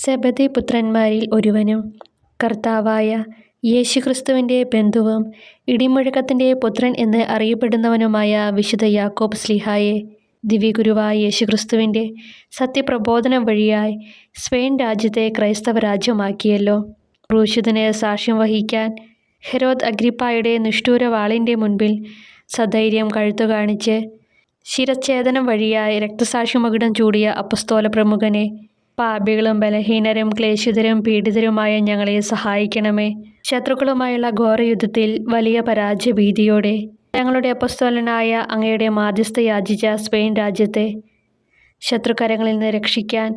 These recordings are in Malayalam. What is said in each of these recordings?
സെബദി പുത്രന്മാരിൽ ഒരുവനും കർത്താവായ യേശുക്രിസ്തുവിൻ്റെ ബന്ധുവും ഇടിമുഴക്കത്തിൻ്റെ പുത്രൻ എന്ന് അറിയപ്പെടുന്നവനുമായ വിശുദ്ധ യാക്കോബ് ശ്ലീഹായെ ദിവ്യഗുരുവായ യേശുക്രിസ്തുവിൻ്റെ സത്യപ്രബോധനം വഴിയായി സ്പെയിൻ രാജ്യത്തെ ക്രൈസ്തവ രാജ്യമാക്കിയല്ലോ. ക്രൂശിതന് സാക്ഷ്യം വഹിക്കാൻ ഹെരോദ് അഗ്രിപ്പായുടെ നിഷ്ഠൂര വാളിൻ്റെ മുൻപിൽ സധൈര്യം കഴുത്തു കാണിച്ച് ശിരച്ഛേദനം വഴിയായി രക്തസാക്ഷിമകുടം ചൂടിയ അപ്പസ്തോല പ്രമുഖനെ, പാപികളും ബലഹീനരും ക്ലേശിതരും പീഡിതരുമായ ഞങ്ങളെ സഹായിക്കണമേ. ശത്രുക്കളുമായുള്ള ഘോരയുദ്ധത്തിൽ വലിയ പരാജയഭീതിയോടെ ഞങ്ങളുടെ അപ്പസ്തോലനായ അങ്ങയുടെ മാധ്യസ്ഥ യാചിച്ച സ്പെയിൻ രാജ്യത്തെ ശത്രുക്കരങ്ങളിൽ നിന്ന് രക്ഷിക്കാൻ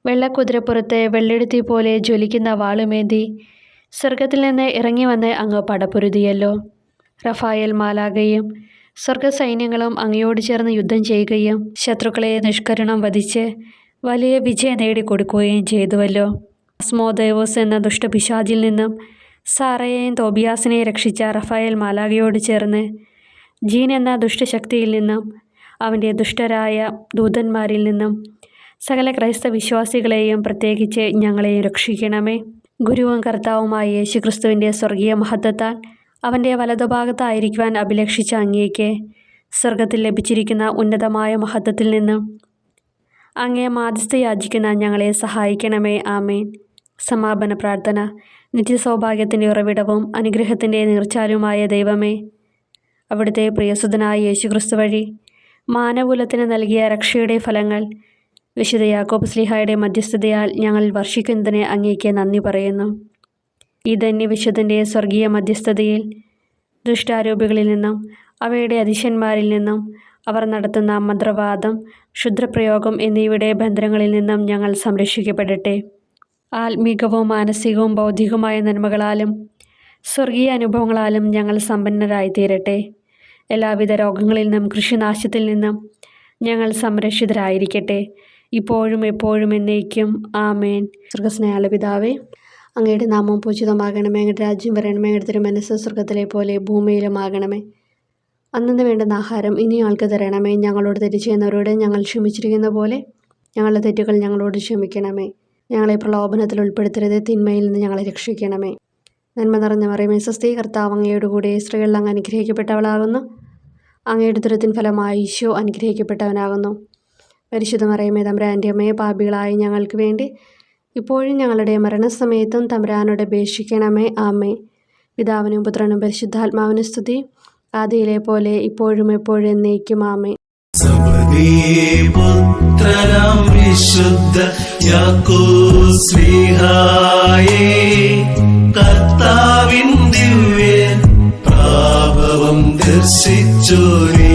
വെള്ളക്കുതിരപ്പുറത്ത് വെള്ളെടുത്തി പോലെ ജ്വലിക്കുന്ന വാളുമേന്തി സ്വർഗത്തിൽ നിന്ന് ഇറങ്ങി വന്ന് അങ്ങ് പടപൊരുതിയല്ലോ. റഫായേൽ മാലാഖയും സ്വർഗസൈന്യങ്ങളും അങ്ങയോട് ചേർന്ന് യുദ്ധം ചെയ്യുകയും ശത്രുക്കളെ നിഷ്കരുണം വധിച്ച് വലിയ വിജയം നേടിക്കൊടുക്കുകയും ചെയ്തുവല്ലോ. അസ്മോദേവോസ് എന്ന ദുഷ്ടപിശാചിൽ നിന്നും സാറയെയും തോബിയാസിനെയും രക്ഷിച്ച റഫായേൽ മാലാഖയോട് ചേർന്ന് ജീൻ എന്ന ദുഷ്ടശക്തിയിൽ നിന്നും അവൻ്റെ ദുഷ്ടരായ ദൂതന്മാരിൽ നിന്നും സകല ക്രൈസ്തവ വിശ്വാസികളെയും പ്രത്യേകിച്ച് ഞങ്ങളെയും രക്ഷിക്കണമേ. ഗുരുവും കർത്താവുമായ യേശുക്രിസ്തുവിൻ്റെ സ്വർഗീയ മഹത്വത്താൽ അവൻ്റെ വലതുഭാഗത്തായിരിക്കുവാൻ അഭിലഷിച്ച അങ്ങേക്ക് സ്വർഗത്തിൽ ലഭിച്ചിരിക്കുന്ന ഉന്നതമായ മഹത്വത്തിൽ നിന്നും അങ്ങേ മാധ്യസ്ഥ യാചിക്കുന്ന ഞങ്ങളെ സഹായിക്കണമേ. ആമേൻ. സമാപന പ്രാർത്ഥന. നിത്യസൗഭാഗ്യത്തിൻ്റെ ഉറവിടവും അനുഗ്രഹത്തിൻ്റെ നീർച്ചാലുമായ ദൈവമേ, അവിടുത്തെ പ്രിയസുതനായ യേശുക്രിസ്തു വഴി മാനകുലത്തിന് നൽകിയ രക്ഷയുടെ ഫലങ്ങൾ വിശുദ്ധ യാക്കോബ് ശ്ലീഹായുടെ മധ്യസ്ഥതയാൽ ഞങ്ങൾ വർഷിക്കുന്നതിന് അങ്ങേക്ക് നന്ദി പറയുന്നു. ഈ ധന്യവിശുദ്ധൻ്റെ സ്വർഗീയ മധ്യസ്ഥതയിൽ ദുഷ്ടാരൂപികളിൽ നിന്നും അവയുടെ അതിശന്മാരിൽ നിന്നും അവർ നടത്തുന്ന മന്ത്രവാദം, ക്ഷുദ്രപ്രയോഗം എന്നിവയുടെ ബന്ധനങ്ങളിൽ നിന്നും ഞങ്ങൾ സംരക്ഷിക്കപ്പെടട്ടെ. ആത്മീകവും മാനസികവും ബൗദ്ധികവുമായ നന്മകളാലും സ്വർഗീയ അനുഭവങ്ങളാലും ഞങ്ങൾ സമ്പന്നരായിത്തീരട്ടെ. എല്ലാവിധ രോഗങ്ങളിൽ നിന്നും കൃഷിനാശത്തിൽ നിന്നും ഞങ്ങൾ സംരക്ഷിതരായിരിക്കട്ടെ, ഇപ്പോഴും എപ്പോഴും എന്നേക്കും. ആമേൻ. സ്വർഗസ്നേഹമുള്ള പിതാവേ, അങ്ങയുടെ നാമം പൂജിതമാകണമേ. അങ്ങയുടെ രാജ്യം വരണമേ. അങ്ങയുടെ തിരുമനസ്സ് സ്വർഗത്തിലെ പോലെ ഭൂമിയിലുമാകണമേ. അന്നു വേണ്ടുന്ന ആഹാരം ഇനി ഞങ്ങൾക്ക് തരണമേ. ഞങ്ങളോട് തെറ്റ് ചെയ്യുന്നവരോട് ഞങ്ങൾ ക്ഷമിച്ചിരിക്കുന്ന പോലെ ഞങ്ങളുടെ തെറ്റുകൾ ഞങ്ങളോട് ക്ഷമിക്കണമേ. ഞങ്ങളെ പ്രലോഭനത്തിൽ ഉൾപ്പെടുത്തരുത്, തിന്മയിൽ നിന്ന് ഞങ്ങളെ രക്ഷിക്കണമേ. നന്മ നിറഞ്ഞ മറിയമേ, സ്വസ്തി, കർത്താവ് അങ്ങയുടെ കൂടെ, സ്ത്രീകളിൽ അങ്ങ് അനുഗ്രഹിക്കപ്പെട്ടവളാകുന്നു. അങ്ങയുടെ ഉദരത്തിൻ ഫലമായി ഈശോ അനുഗ്രഹിക്കപ്പെട്ടവനാകുന്നു. പരിശുദ്ധ മറിയമേ, തമ്പുരാൻ്റെ അമ്മയെ, പാപികളായ ഞങ്ങൾക്ക് വേണ്ടി ഇപ്പോഴും ഞങ്ങളുടെ മരണസമയത്തും തമ്പുരാനോട് അപേക്ഷിക്കണമേ. ആമേ. പിതാവിനും പുത്രനും പരിശുദ്ധാത്മാവിനും സ്തുതി, ആദിയിലെ പോലെ ഇപ്പോഴും എപ്പോഴും എന്നേക്കും. ആമേ. പുത്രനാം വിശുദ്ധ യാക്കോബ് ശ്ലീഹായേ, കർത്താവിൻ ദിവ്യ പ്രാഭവം ദർശിച്ചോരേ.